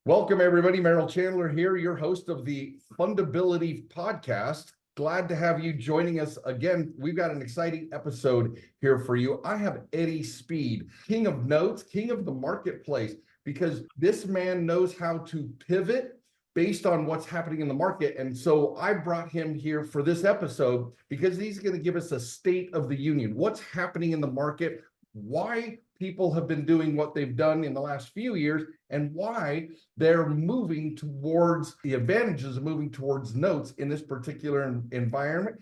Welcome, everybody. Merrill Chandler here, your host of the Fundability Podcast. Glad to have you joining us again. We've got an exciting episode here for you. I have Eddie Speed, king of notes, king of the marketplace, because this man knows how to pivot based on what's happening in the market. And so I brought him here for this episode because he's going to give us a state of the union. What's happening in the market, why people have been doing what they've done in the last few years, and why they're moving towards the advantages of moving towards notes in this particular environment.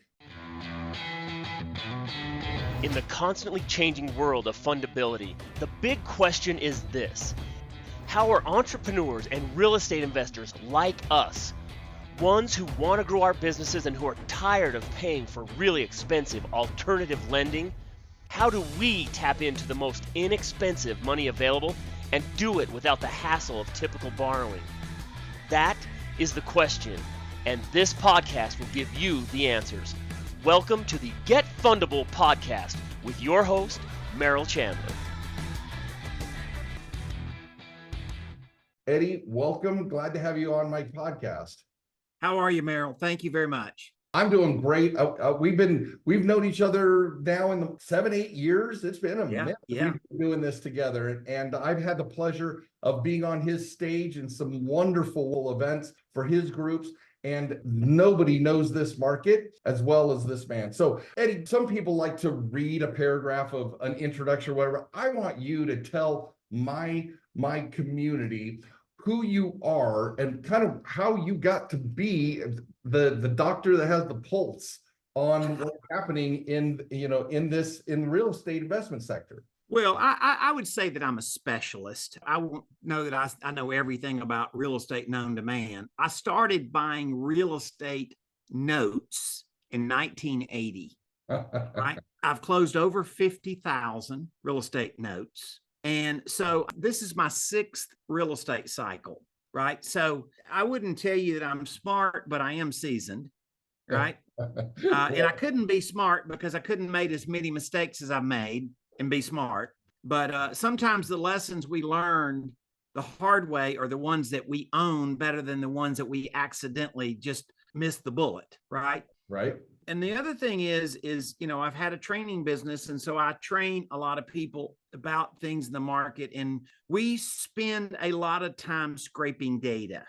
In the constantly changing world of fundability, the big question is this: how are entrepreneurs and real estate investors like us, ones who want to grow our businesses and who are tired of paying for really expensive alternative lending, how do we tap into the most inexpensive money available and do it without the hassle of typical borrowing? That is the question, and this podcast will give you the answers. Welcome to the Get Fundable podcast with your host, Merrill Chandler. Eddie, welcome. Glad to have you on my podcast. How are you, Merrill? Thank you very much. I'm doing great. We've known each other now in the 7-8 years. It's been a minute. We've been doing this together, and I've had the pleasure of being on his stage in some wonderful events for his groups. And nobody knows this market as well as this man. So, Eddie, some people like to read a paragraph of an introduction or whatever. I want you to tell my community who you are and kind of how you got to be the doctor that has the pulse on what's happening in the real estate investment sector. Well, I would say that I'm a specialist. I won't know that I know everything about real estate known to man. I started buying real estate notes in 1980, right? I've closed over 50,000 real estate notes. And so this is my 6th real estate cycle, right? So I wouldn't tell you that I'm smart, but I am seasoned, right? And I couldn't be smart because I couldn't make as many mistakes as I've made and be smart. But sometimes the lessons we learn the hard way are the ones that we own better than the ones that we accidentally just missed the bullet, right? Right. And the other thing is, I've had a training business. And so I train a lot of people about things in the market. And we spend a lot of time scraping data,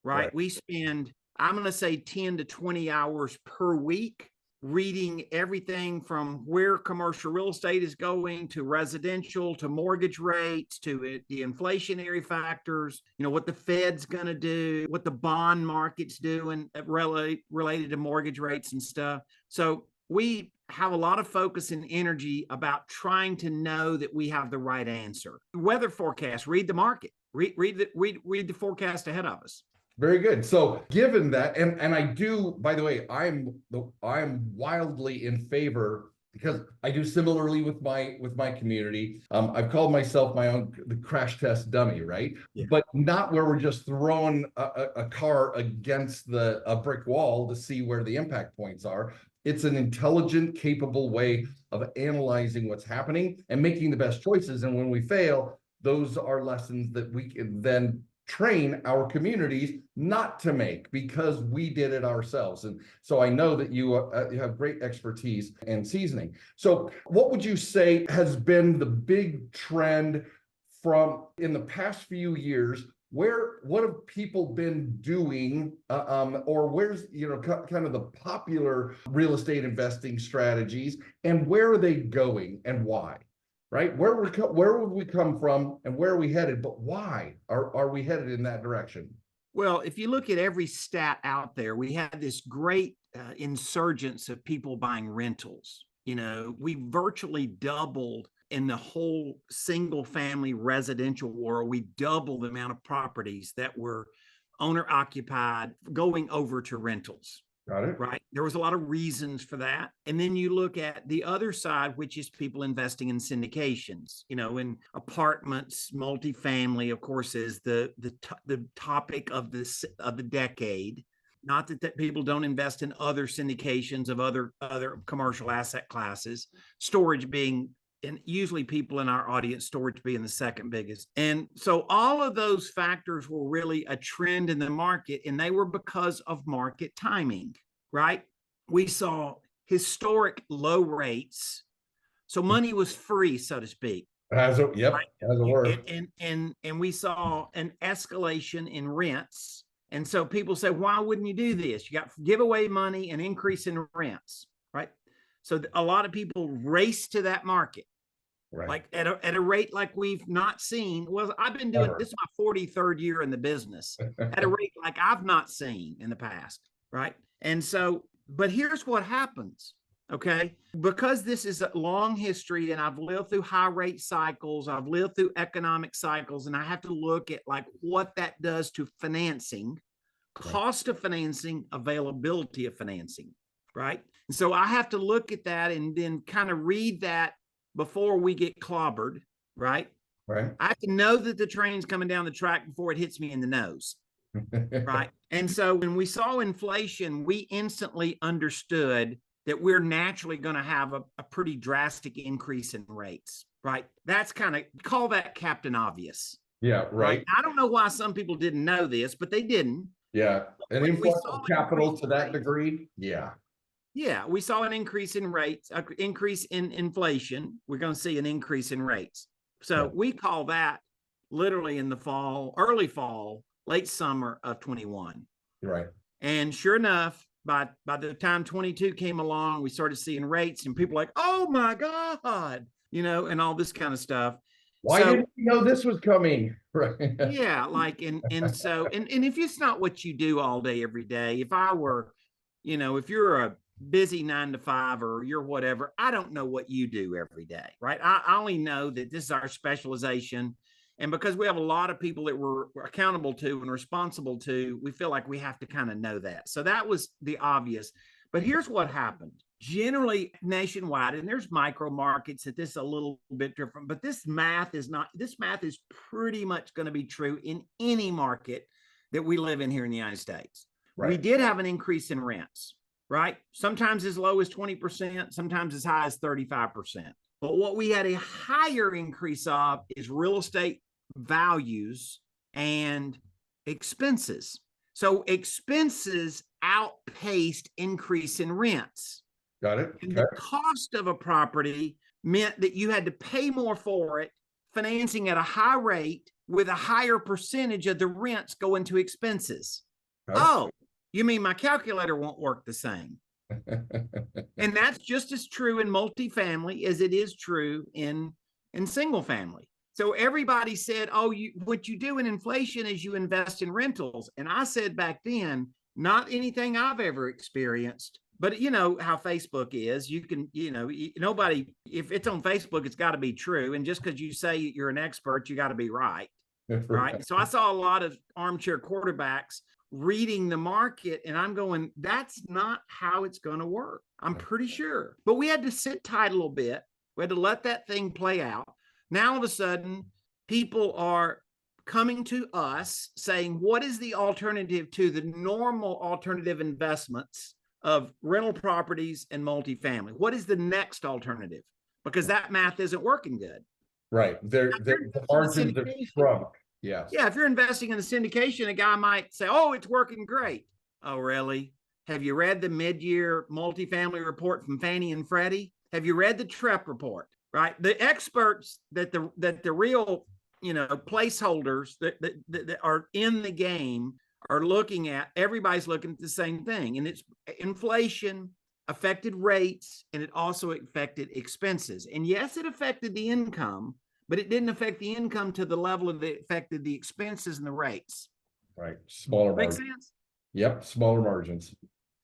right? We spend, I'm going to say 10 to 20 hours per week reading everything from where commercial real estate is going to residential, to mortgage rates, to the inflationary factors, what the Fed's going to do, what the bond market's doing related to mortgage rates and stuff. So we have a lot of focus and energy about trying to know that we have the right answer. Weather forecast, read the market, read the forecast ahead of us. Very good. So given that, and I do, by the way, I'm wildly in favor, because I do similarly with my community. I've called myself the crash test dummy, right? Yeah. But not where we're just throwing a car against a brick wall to see where the impact points are. It's an intelligent, capable way of analyzing what's happening and making the best choices. And when we fail, those are lessons that we can then train our communities not to make, because we did it ourselves. And so I know that you have great expertise and seasoning. So what would you say has been the big trend from in the past few years? What have people been doing, or where's kind of the popular real estate investing strategies, and where are they going and why? Right? Where would we come from and where are we headed? But why are we headed in that direction? Well, if you look at every stat out there, we have this great insurgence of people buying rentals. We virtually doubled in the whole single family residential world. We doubled the amount of properties that were owner occupied going over to rentals. Got it. Right. There was a lot of reasons for that. And then you look at the other side, which is people investing in syndications, in apartments. Multifamily, of course, is the topic of the decade. Not that people don't invest in other syndications of other commercial asset classes, storage being and usually people in our audience, storage being the second biggest. And so all of those factors were really a trend in the market, and they were because of market timing, right? We saw historic low rates. So money was free, so to speak. As a, yep, Right? as a word. And we saw an escalation in rents. And so people say, why wouldn't you do this? You got giveaway money and increase in rents, right? So a lot of people race to that market. Right. Like at a rate like we've not seen. Well, I've been doing this is my 43rd year in the business at a rate like I've not seen in the past, right? And so, but here's what happens, okay? Because this is a long history and I've lived through high rate cycles, I've lived through economic cycles, and I have to look at like what that does to financing, cost of financing, availability of financing, right? And so I have to look at that and then kind of read that before we get clobbered, right? Right. I have to know that the train's coming down the track before it hits me in the nose, right? And so when we saw inflation, we instantly understood that we're naturally going to have a pretty drastic increase in rates, right? That's kind of, call that Captain Obvious. Yeah, right. I don't know why some people didn't know this, but they didn't. Yeah, an influx of capital to that rates, degree. Yeah. Yeah, we saw an increase in rates, an increase in inflation. We're going to see an increase in rates. So we call that literally in the fall, early fall, late summer of 21. Right. And sure enough, by the time 22 came along, we started seeing rates and people like, oh my God, you know, and all this kind of stuff. Why didn't you know this was coming? Right. Yeah, like, and so, and if it's not what you do all day, every day, if I were, you know, if you're a busy 9 to 5 or you're whatever, I don't know what you do every day, right? I only know that this is our specialization. And because we have a lot of people that we're accountable to and responsible to, we feel like we have to kind of know that. So that was the obvious. But here's what happened. Generally nationwide, and there's micro markets that this is a little bit different, but this math is pretty much going to be true in any market that we live in here in the United States. Right. We did have an increase in rents, right? Sometimes as low as 20%, sometimes as high as 35%. But what we had a higher increase of is real estate values and expenses. So expenses outpaced increase in rents. Got it. And the cost of a property meant that you had to pay more for it, financing at a high rate with a higher percentage of the rents go into expenses. Okay. Oh, you mean my calculator won't work the same? And that's just as true in multifamily as it is true in single family. So everybody said, oh, what you do in inflation is you invest in rentals. And I said back then, not anything I've ever experienced, but you know how Facebook is. You can, you know, nobody, if it's on Facebook, it's got to be true. And just because you say you're an expert, you got to be right. Right. So I saw a lot of armchair quarterbacks reading the market, and I'm going, that's not how it's going to work. I'm pretty sure. But we had to sit tight a little bit. We had to let that thing play out. Now, all of a sudden, people are coming to us saying, what is the alternative to the normal alternative investments of rental properties and multifamily? What is the next alternative? Because that math isn't working good. Right. The margins have shrunk. Yes. Yeah. If you're investing in the syndication, a guy might say, oh, it's working great. Oh, really? Have you read the mid-year multifamily report from Fannie and Freddie? Have you read the TREP report? Right. The experts that the real, you know, placeholders that are in the game are looking at, everybody's looking at the same thing. And it's inflation affected rates, and it also affected expenses. And yes, it affected the income, but it didn't affect the income to the level of it affected the expenses and the rates. Right. Smaller Makes margins. sense? Yep. Smaller margins.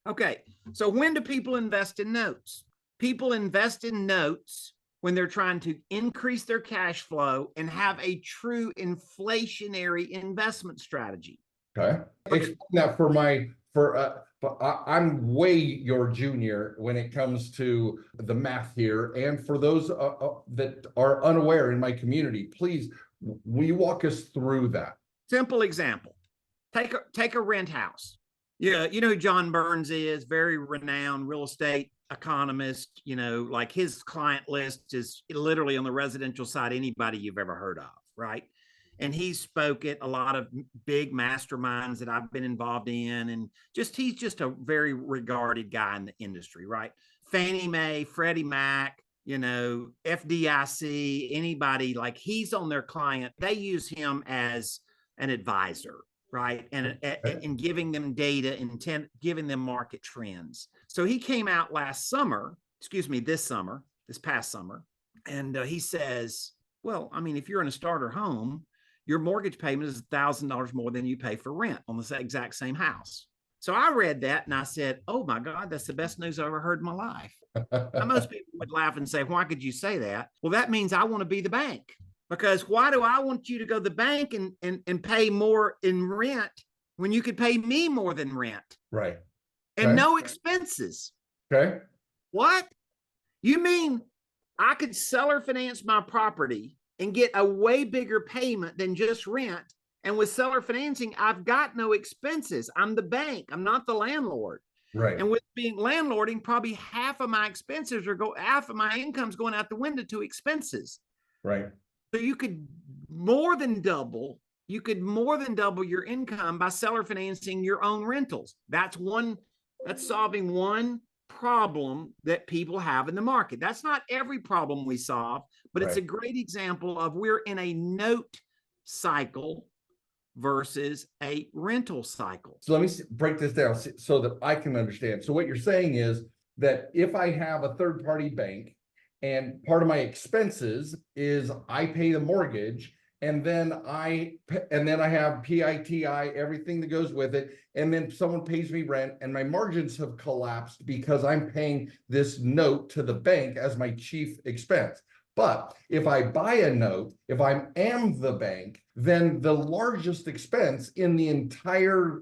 Okay. So when do people invest in notes? People invest in notes when they're trying to increase their cash flow and have a true inflationary investment strategy. Okay. Explain that I'm way your junior when it comes to the math here. And for those that are unaware in my community, please, will you walk us through that? Simple example. Take a rent house. Yeah, you know who John Burns is, very renowned real estate economist. Like his client list is literally on the residential side, anybody you've ever heard of, right? And he spoke at a lot of big masterminds that I've been involved in. And he's just a very regarded guy in the industry, right? Fannie Mae, Freddie Mac, FDIC, anybody, like he's on their client. They use him as an advisor, right? And giving them data and giving them market trends. So he came out this past summer, and he says, well, I mean, if you're in a starter home, your mortgage payment is $1,000 more than you pay for rent on the exact same house. So I read that and I said, oh my God, that's the best news I ever heard in my life. Now, most people would laugh and say, why could you say that? Well, that means I want to be the bank. Because why do I want you to go to the bank and pay more in rent when you could pay me more than rent? Right. And no expenses. Okay. What? You mean I could seller finance my property and get a way bigger payment than just rent? And with seller financing, I've got no expenses. I'm the bank. I'm not the landlord. Right. And with being landlording, probably half of my income's going out the window to expenses. Right. So you could more than double your income by seller financing your own rentals. That's solving one problem that people have in the market. That's not every problem we solve, but it's a great example of we're in a note cycle versus a rental cycle. So let me break this down so that I can understand. So what you're saying is that if I have a third-party bank, and part of my expenses is I pay the mortgage, and then I have PITI, everything that goes with it, and then someone pays me rent, and my margins have collapsed because I'm paying this note to the bank as my chief expense. But if I buy a note, if I am the bank, then the largest expense in the entire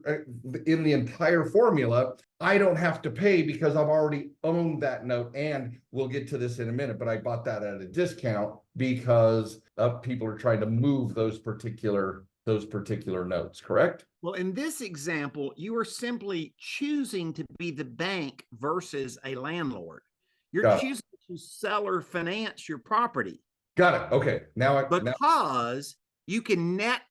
formula, I don't have to pay because I've already owned that note. And we'll get to this in a minute, but I bought that at a discount because people are trying to move those particular notes, correct? Well, in this example, you are simply choosing to be the bank versus a landlord. You're choosing to seller finance your property. Got it. Okay. Because you can net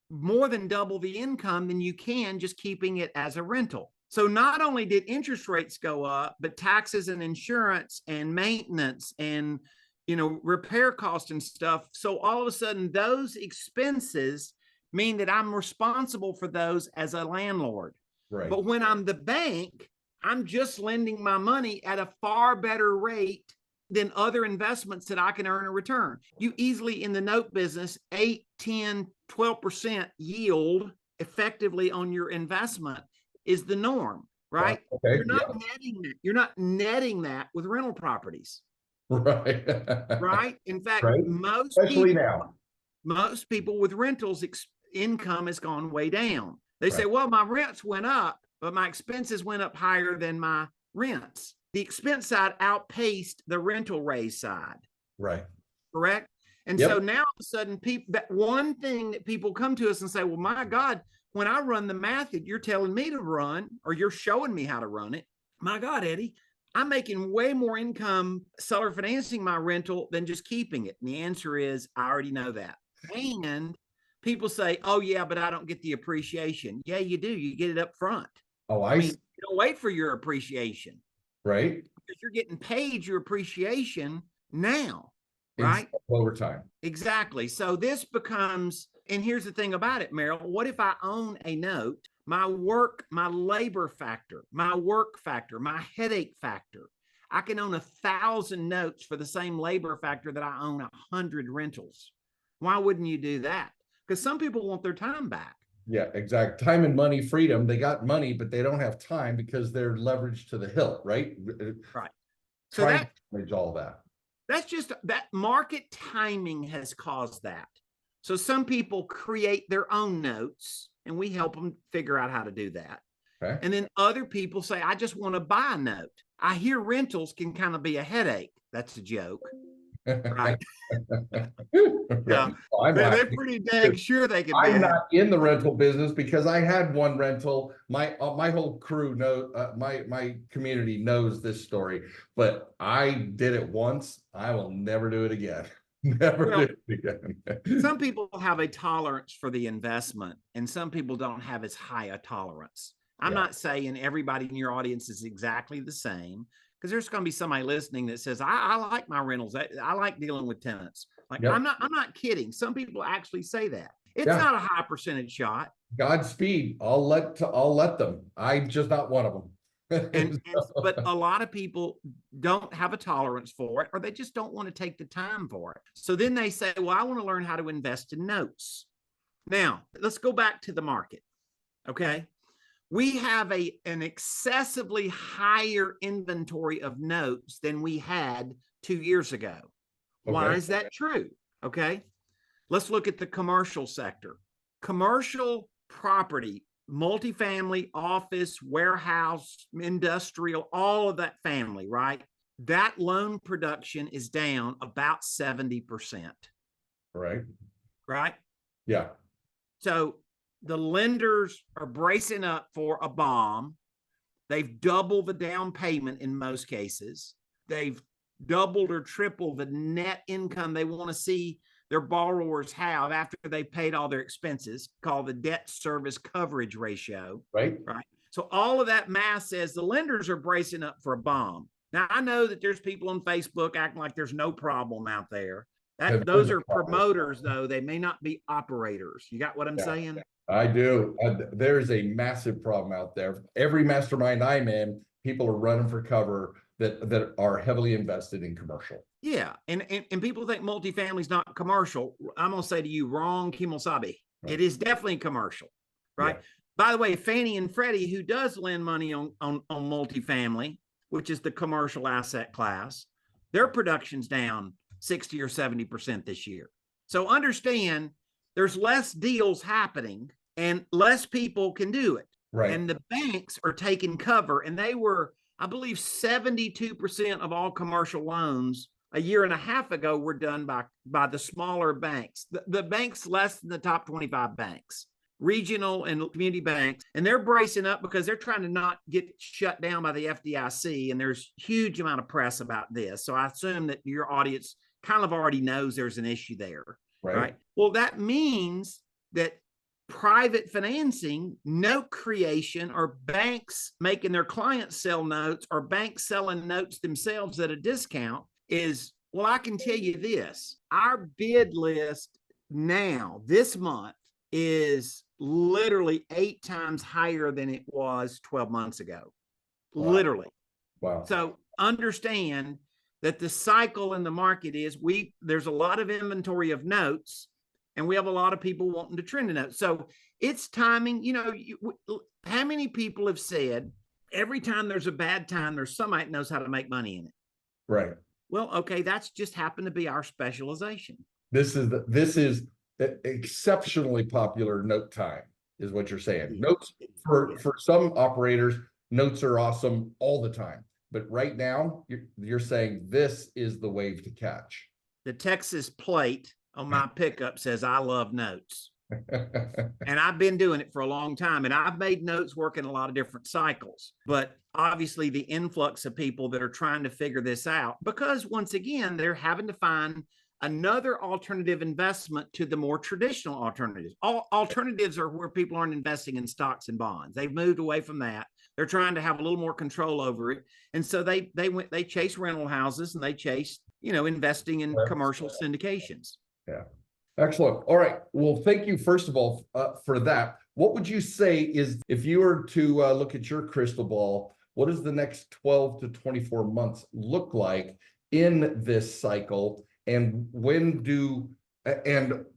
more than double the income than you can just keeping it as a rental. So not only did interest rates go up, but taxes and insurance and maintenance and repair costs and stuff. So all of a sudden, those expenses mean that I'm responsible for those as a landlord. Right. But when I'm the bank, I'm just lending my money at a far better rate than other investments that I can earn a return. You easily in the note business, 8, 10, 12% yield effectively on your investment is the norm, right? Okay. You're not netting that. You're not netting that with rental properties. Right. Right. In fact, most people with rentals income has gone way down. They say, well, my rents went up, but my expenses went up higher than my rents. The expense side outpaced the rental raise side. Right. Correct. And so now all of a sudden, that one thing that people come to us and say, well, my God, when I run the math that you're telling me to run, or you're showing me how to run it, my God, Eddie, I'm making way more income seller financing my rental than just keeping it. And the answer is, I already know that. And people say, oh yeah, but I don't get the appreciation. Yeah, you do. You get it up front. Oh, I mean, you don't wait for your appreciation. Right. Because you're getting paid your appreciation now, right? Over time. Exactly. So this becomes, and here's the thing about it, Merrill, what if I own a note, my labor factor, my work factor, my headache factor, I can own 1,000 notes for the same labor factor that I own 100 rentals. Why wouldn't you do that? Because some people want their time back. Yeah, exact. Time and money freedom. They got money, but they don't have time because they're leveraged to the hilt, right? Right. So manage all that. That's just that market timing has caused that. So some people create their own notes and we help them figure out how to do that. Okay. And then other people say, I just want to buy a note. I hear rentals can kind of be a headache. That's a joke. Right. Yeah. Right. I'm They're laughing. pretty dang sure they could be I'm ahead. not in the rental business because I had one rental. My whole crew know, my community knows this story, but I did it once. I will never do it again. Never Well, do it again. some people have a tolerance for the investment, and some people don't have as high a tolerance. I'm Yeah. not saying everybody in your audience is exactly the same, because there's going to be somebody listening that says, I like my rentals. I like dealing with tenants. Like, Yep. I'm not kidding. Some people actually say that. It's Yeah. not a high percentage shot. Godspeed. I'll let them. I'm just not one of them. But a lot of people don't have a tolerance for it, or they just don't want to take the time for it. So then they say, well, I want to learn how to invest in notes. Now, let's go back to the market. Okay. We have an excessively higher inventory of notes than we had 2 years ago. Why Okay. is that true? Okay. Let's look at the commercial sector. Commercial property, multifamily, office, warehouse, industrial, all of that family, right? That loan production is down about 70%. Right. Right. Yeah. So the lenders are bracing up for a bomb. They've doubled the down payment in most cases. They've doubled or tripled the net income they want to see their borrowers have after they've paid all their expenses, called the debt service coverage ratio. Right. Right. So all of that math says the lenders are bracing up for a bomb. Now, I know that there's people on Facebook acting like there's no problem out there. Those are promoters, though. They may not be operators. You got what I'm saying? I do. There's a massive problem out there. Every mastermind I'm in, people are running for cover that are heavily invested in commercial. Yeah. And people think multifamily is not commercial. I'm going to say to you, wrong, Kimosabe. Right. It is definitely commercial, right? Yeah. By the way, Fannie and Freddie, who does lend money on multifamily, which is the commercial asset class, their production's down 60 or 70% this year. So understand there's less deals happening and less people can do it. Right. And the banks are taking cover, and they were, I believe, 72% of all commercial loans a year and a half ago were done by the smaller banks, the banks less than the top 25 banks, regional and community banks. And they're bracing up because they're trying to not get shut down by the FDIC. And there's huge amount of press about this. So I assume that your audience kind of already knows there's an issue there. Right? Well, that means that private financing, note creation, or banks making their clients sell notes, or banks selling notes themselves at a discount is, well, I can tell you this, our bid list now this month is literally 8 times higher than it was 12 months ago. Wow. Literally. Wow. So understand that the cycle in the market is there's a lot of inventory of notes, and we have a lot of people wanting to trend a note. So it's timing. You know, how many people have said every time there's a bad time, there's somebody that knows how to make money in it? Right. Well, okay, that's just happened to be our specialization. This is exceptionally popular note time, is what you're saying. Notes for some operators, notes are awesome all the time. But right now, you're saying this is the wave to catch. The Texas plate on my pickup says, I love notes. And I've been doing it for a long time. And I've made notes work in a lot of different cycles. But obviously, the influx of people that are trying to figure this out, because once again, they're having to find another alternative investment to the more traditional alternatives. All alternatives are where people aren't investing in stocks and bonds. They've moved away from that. They're trying to have a little more control over it. And so they chase rental houses, and they chase, investing in commercial syndications. Yeah. Excellent. All right. Well, thank you, first of all, for that. What would you say is, if you were to look at your crystal ball, what does the next 12 to 24 months look like in this cycle? And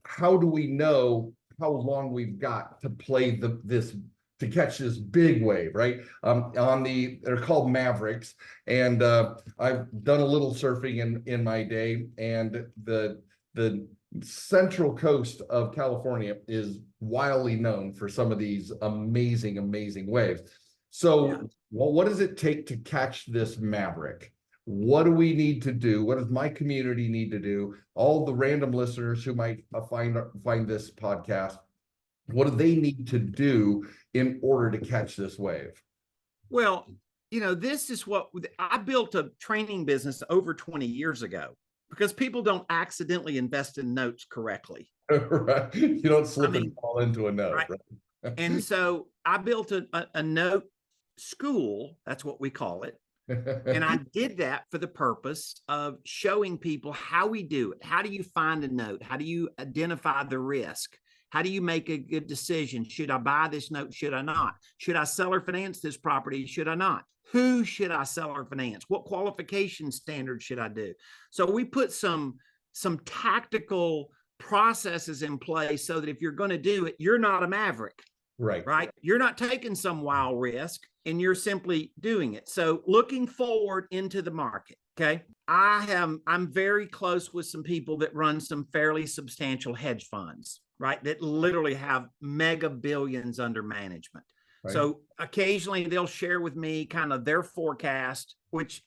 how do we know how long we've got to play to catch this big wave, right? They're called Mavericks, and I've done a little surfing in my day, and the central coast of California is wildly known for some of these amazing waves. So, well, what does it take to catch this Maverick? what do we need to do? What does my community need to do? All the random listeners who might find this podcast, what do they need to do in order to catch this wave? Well, this is what I built a training business over 20 years ago because people don't accidentally invest in notes correctly. Right. You don't slip and fall into a note. Right. Right? And so I built a note school. That's what we call it. And I did that for the purpose of showing people how we do it. How do you find a note? How do you identify the risk? How do you make a good decision? Should I buy this note? Should I not? Should I sell or finance this property? Should I not? Who should I sell or finance? What qualification standards should I do? So we put some tactical processes in place so that if you're going to do it, you're not a maverick. Right. You're not taking some wild risk and you're simply doing it. So looking forward into the market. Okay. I'm very close with some people that run some fairly substantial hedge funds, right? That literally have mega billions under management. Right. So occasionally they'll share with me kind of their forecast, which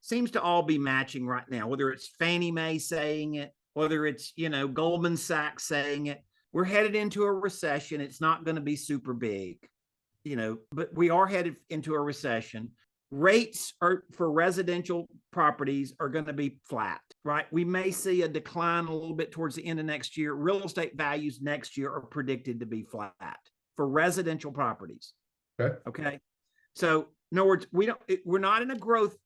seems to all be matching right now, whether it's Fannie Mae saying it, whether it's, Goldman Sachs saying it. We're headed into a recession. It's not going to be super big, but we are headed into a recession. Rates for residential properties are going to be flat, right? We may see a decline a little bit towards the end of next year. Real estate values next year are predicted to be flat for residential properties. Okay. So in other words, we're not in a growth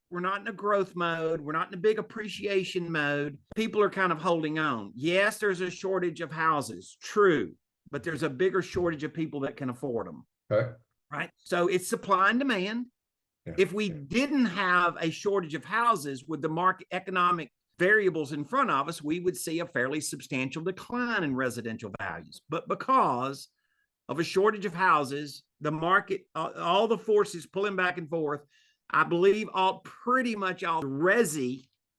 mode. We're not in a big appreciation mode. People are kind of holding on. Yes, there's a shortage of houses. True. But there's a bigger shortage of people that can afford them. Okay. Right. So it's supply and demand. Yeah. If we didn't have a shortage of houses with the market economic variables in front of us, we would see a fairly substantial decline in residential values. But because of a shortage of houses, the market, all the forces pulling back and forth, I believe pretty much all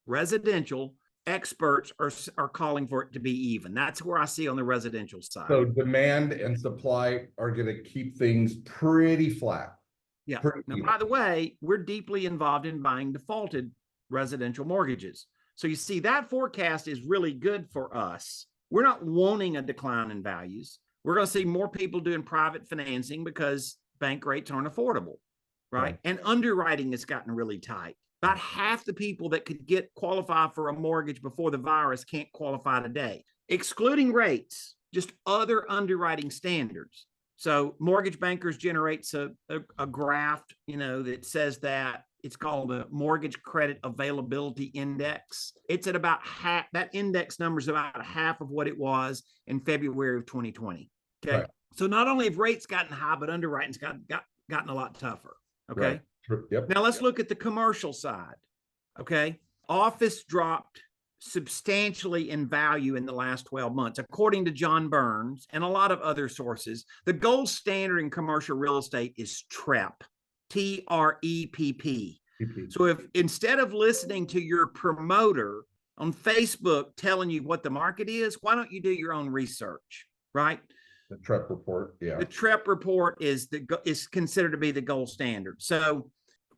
residential experts are calling for it to be even. That's where I see on the residential side. So demand and supply are going to keep things pretty flat. Yeah. Now, by the way, we're deeply involved in buying defaulted residential mortgages. So you see that forecast is really good for us. We're not wanting a decline in values. We're going to see more people doing private financing because bank rates aren't affordable, right? And underwriting has gotten really tight. About half the people that could qualify for a mortgage before the virus can't qualify today, excluding rates, just other underwriting standards. So mortgage bankers generates a graph, that says that it's called the Mortgage Credit Availability Index. It's at about half. That index number is about half of what it was in February of 2020. Okay. Right. So not only have rates gotten high, but underwriting's gotten a lot tougher. Okay. Right. Yep. Now let's look at the commercial side. Okay. Office dropped substantially in value in the last 12 months, according to John Burns and a lot of other sources. The gold standard in commercial real estate is TREP, TREPP. So if instead of listening to your promoter on Facebook telling you what the market is, why don't you do your own research, right? The TREP report, yeah. The TREP report is considered to be the gold standard. So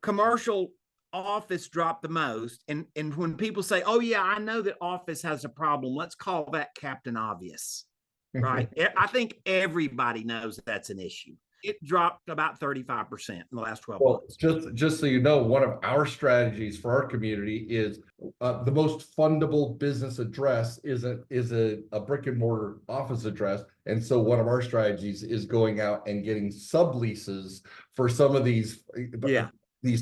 commercial office dropped the most. And when people say, oh yeah, I know that office has a problem, let's call that Captain Obvious, right? I think everybody knows that's an issue. It dropped about 35% in the last 12 months. Just so you know, one of our strategies for our community is the most fundable business address is a brick and mortar office address. And so one of our strategies is going out and getting subleases for some of these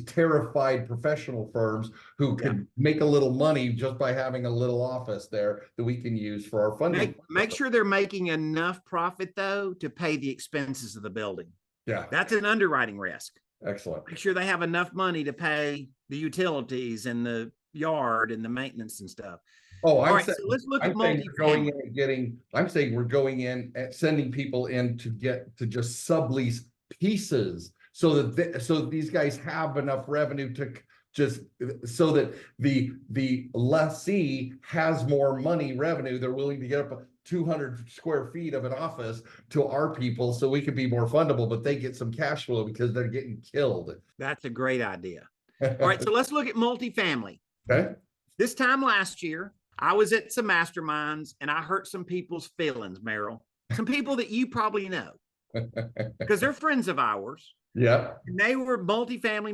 terrified professional firms who can make a little money just by having a little office there that we can use for our funding. Make sure they're making enough profit, though, to pay the expenses of the building. Yeah. That's an underwriting risk. Excellent. Make sure they have enough money to pay the utilities and the yard and the maintenance and stuff. Oh, so let's look at multifamily. I'm saying we're going in and sending people in to just sublease pieces so that these guys have enough revenue to so that the lessee has more revenue. They're willing to get up 200 square feet of an office to our people so we can be more fundable, but they get some cash flow because they're getting killed. That's a great idea. All right, so let's look at multifamily. Okay. This time last year, I was at some masterminds and I hurt some people's feelings, Merrill. Some people that you probably know because they're friends of ours. Yeah. And they were multifamily.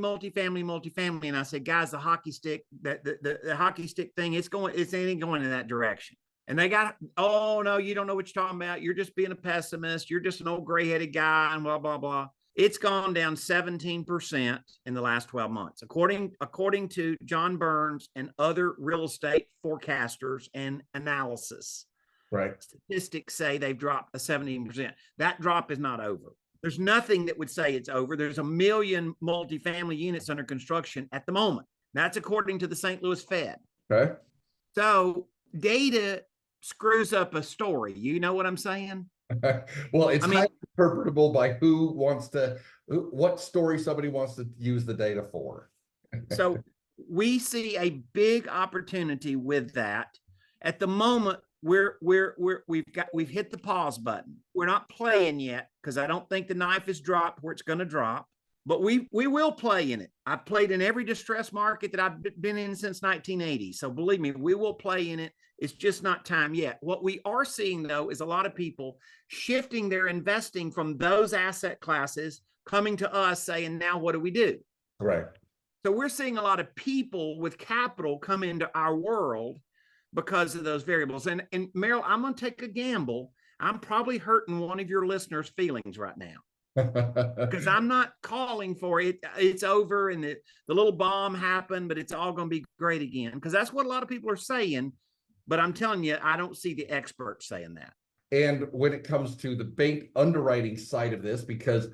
And I said, guys, the hockey stick, the hockey stick thing, it ain't going in that direction. And they got, oh no, you don't know what you're talking about. You're just being a pessimist. You're just an old gray-headed guy and blah, blah, blah. It's gone down 17% in the last 12 months, according to John Burns and other real estate forecasters and analysis. Right. Statistics say they've dropped 17%. That drop is not over. There's nothing that would say it's over. There's 1 million multifamily units under construction at the moment. That's according to the St. Louis Fed. Okay. So data screws up a story. You know what I'm saying? Well, it's I mean, highly interpretable by what story somebody wants to use the data for. So we see a big opportunity with that. At the moment, we've hit the pause button. We're not playing yet because I don't think the knife is dropped where it's going to drop, but we will play in it. I've played in every distressed market that I've been in since 1980. So believe me, we will play in it. It's just not time yet. What we are seeing, though, is a lot of people shifting their investing from those asset classes, coming to us saying, now what do we do? Right. So we're seeing a lot of people with capital come into our world because of those variables. And Merrill, I'm going to take a gamble. I'm probably hurting one of your listeners' feelings right now because I'm not calling for it. It's over and the little bomb happened, but it's all going to be great again. Because that's what a lot of people are saying. But I'm telling you, I don't see the experts saying that. And when it comes to the bank underwriting side of this, because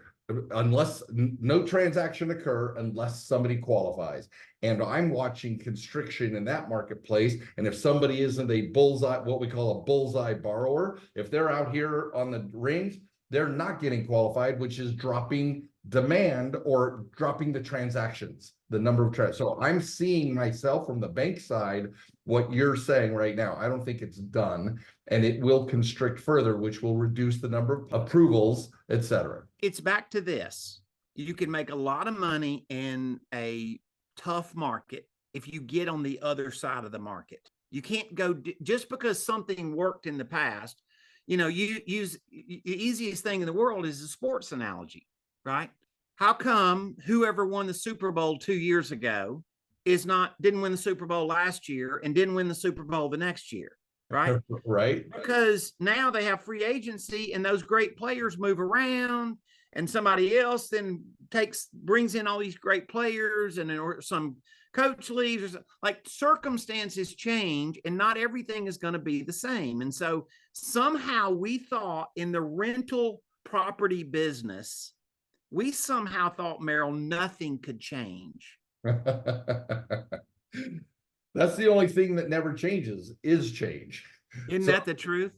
unless no transaction occur unless somebody qualifies, and I'm watching constriction in that marketplace, and if somebody isn't a bullseye, what we call a bullseye borrower, if they're out here on the rings, they're not getting qualified, which is dropping demand or dropping the transactions, the number of so I'm seeing myself from the bank side what you're saying right now. I don't think it's done, and it will constrict further, which will reduce the number of approvals, etc. It's back to this. You can make a lot of money in a tough market if you get on the other side of the market. You can't go just because something worked in the past. You know, you use the easiest thing in the world is a sports analogy, right? How come whoever won the Super Bowl 2 years ago didn't win the Super Bowl last year and didn't win the Super Bowl the next year, right? Right. Because now they have free agency and those great players move around and somebody else then brings in all these great players and or some coach leaves, or like circumstances change and not everything is going to be the same. And so somehow we thought in the rental property business, we somehow thought, Merrill, nothing could change. That's the only thing that never changes is change. Isn't that the truth?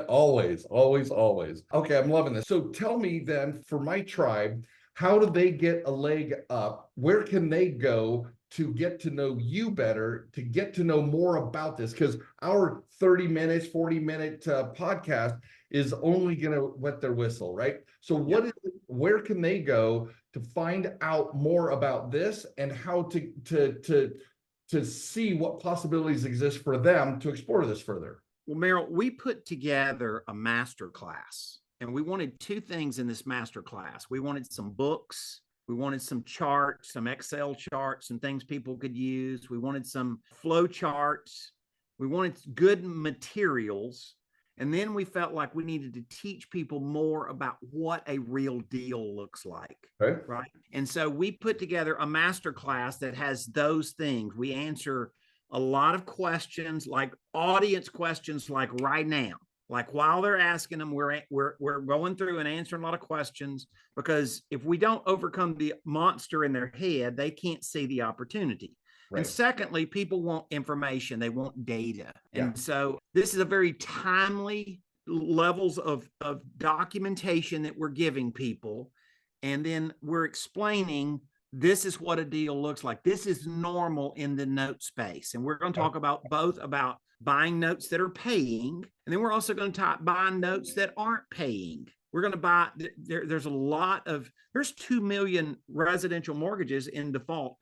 Always. Okay, I'm loving this. So tell me then, for my tribe, how do they get a leg up? Where can they go to get to know you better, to get to know more about this? Because our 30 minutes, 40-minute podcast is only going to wet their whistle, right? So where can they go to find out more about this and how to see what possibilities exist for them to explore this further? Well, Merrill, we put together a master class, and we wanted two things in this master class. We wanted some books. We wanted some charts, some Excel charts and things people could use. We wanted some flow charts. We wanted good materials. And then we felt like we needed to teach people more about what a real deal looks like. Okay. Right. And so we put together a master class that has those things. We answer a lot of questions, like audience questions, like right now. Like while they're asking them, we're going through and answering a lot of questions, because if we don't overcome the monster in their head, they can't see the opportunity. Right. And secondly, people want information. They want data. Yeah. And so this is a very timely levels of documentation that we're giving people. And then we're explaining this is what a deal looks like. This is normal in the note space. And we're going to talk about both about buying notes that are paying, and then we're also going to talk buying notes that aren't paying. We're going to buy, there's 2 million residential mortgages in default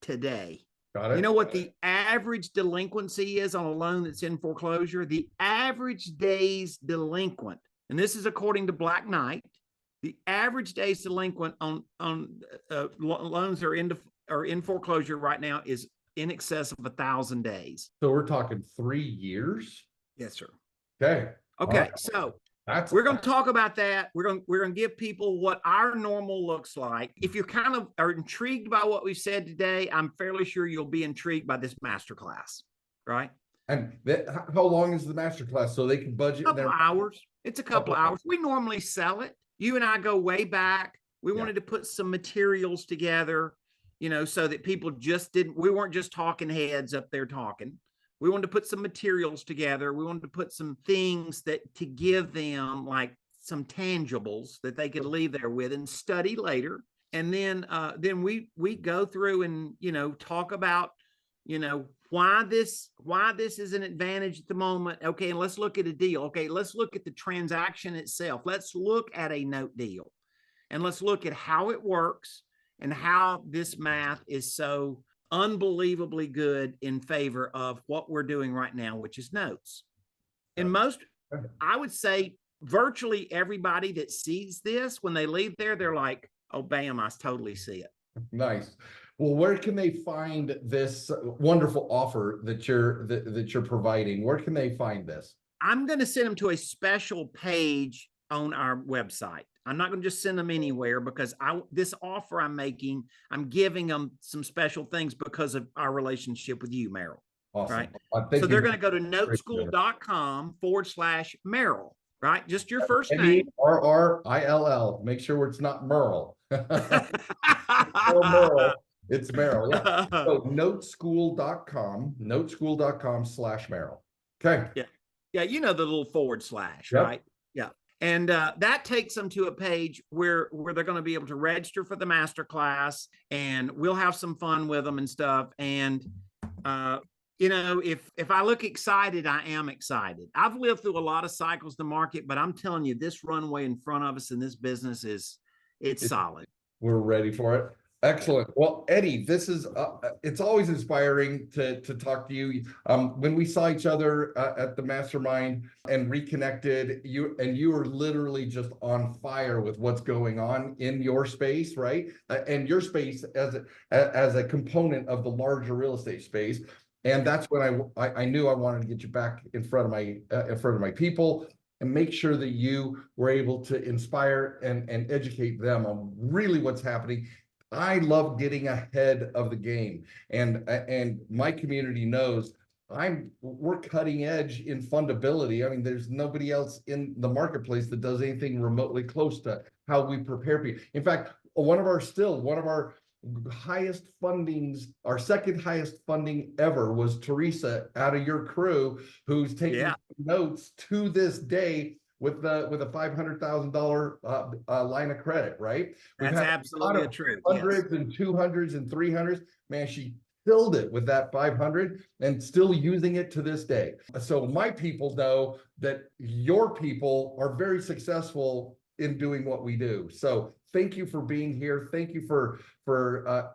today. Got it. You know what the average delinquency is on a loan that's in foreclosure? The average days delinquent, and this is according to Black Knight, the average days delinquent on loans that are in foreclosure right now is in excess of 1,000 days. So we're talking 3 years. Yes, sir. Okay. Okay, Alright. so That's we're going to talk about that. We're going to give people what our normal looks like. If you're kind of are intrigued by what we've said today, I'm fairly sure you'll be intrigued by this masterclass, right? And how long is the masterclass so they can budget? A couple hours. It's a couple Couple hours. We normally sell it. You and I go way back. We Yeah. wanted to put some materials together, so that people we weren't just talking heads up there talking. We wanted to put some materials together. We wanted to put some things to give them like some tangibles that they could leave there with and study later. And then we go through and, talk about, why this is an advantage at the moment. Okay. And let's look at a deal. Okay. Let's look at the transaction itself. Let's look at a note deal and let's look at how it works and how this math is so unbelievably good in favor of what we're doing right now, which is notes. And I would say virtually everybody that sees this, when they leave there, they're like, oh, bam, I totally see it. Nice. Well, where can they find this wonderful offer that you're providing? Where can they find this? I'm going to send them to a special page on our website. I'm not going to just send them anywhere because this offer I'm making, I'm giving them some special things because of our relationship with you, Merrill. Awesome. Right. So they're going to go to noteschool.com/Merrill, right? Just your first name. Merrill. Make sure it's not Merle. Or Merle. It's Merrill. Yeah. So noteschool.com/Merrill. Okay. Yeah. The little / Yep. right? Yeah. And that takes them to a page where they're going to be able to register for the masterclass, and we'll have some fun with them and stuff. And, if I look excited, I am excited. I've lived through a lot of cycles in the market, but I'm telling you, this runway in front of us in this business it's solid. We're ready for it. Excellent. Well, Eddie, this is it's always inspiring to talk to you. When we saw each other at the mastermind and reconnected, you were literally just on fire with what's going on in your space, right? And your space as a component of the larger real estate space. And that's when I knew I wanted to get you back in front of my people and make sure that you were able to inspire and educate them on really what's happening. I love getting ahead of the game, and my community knows we're cutting edge in fundability. I mean, there's nobody else in the marketplace that does anything remotely close to how we prepare people. In fact, one of our highest fundings, our second highest funding ever, was Teresa out of your crew, who's taking notes to this day with a $500,000 line of credit, right? That's absolutely true. Hundreds and 200s and 300s. Man, she killed it with that 500 and still using it to this day. So my people know that your people are very successful in doing what we do. So thank you for being here. Thank you for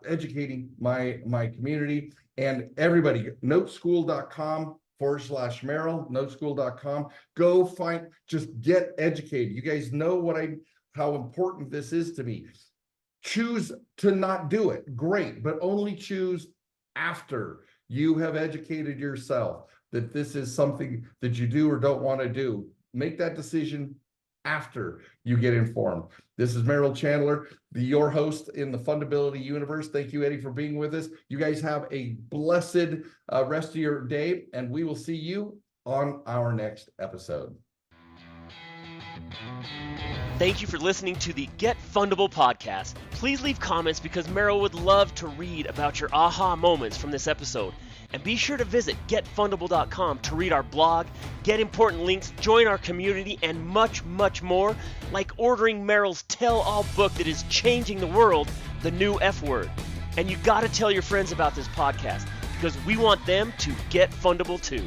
educating my community and everybody. Noteschool.com/Merrill, noteschool.com. Go just get educated. You guys know how important this is to me. Choose to not do it. Great, but only choose after you have educated yourself that this is something that you do or don't want to do. Make that decision after you get informed. This is Merrill Chandler, your host in the Fundability universe. Thank you, Eddie, for being with us. You guys have a blessed rest of your day, and we will see you on our next episode. Thank you for listening to the Get Fundable podcast. Please leave comments because Merrill would love to read about your aha moments from this episode. And be sure to visit getfundable.com to read our blog, get important links, join our community, and much, much more, like ordering Merrill's tell-all book that is changing the world, The New F Word. And you gotta tell your friends about this podcast because we want them to get fundable too.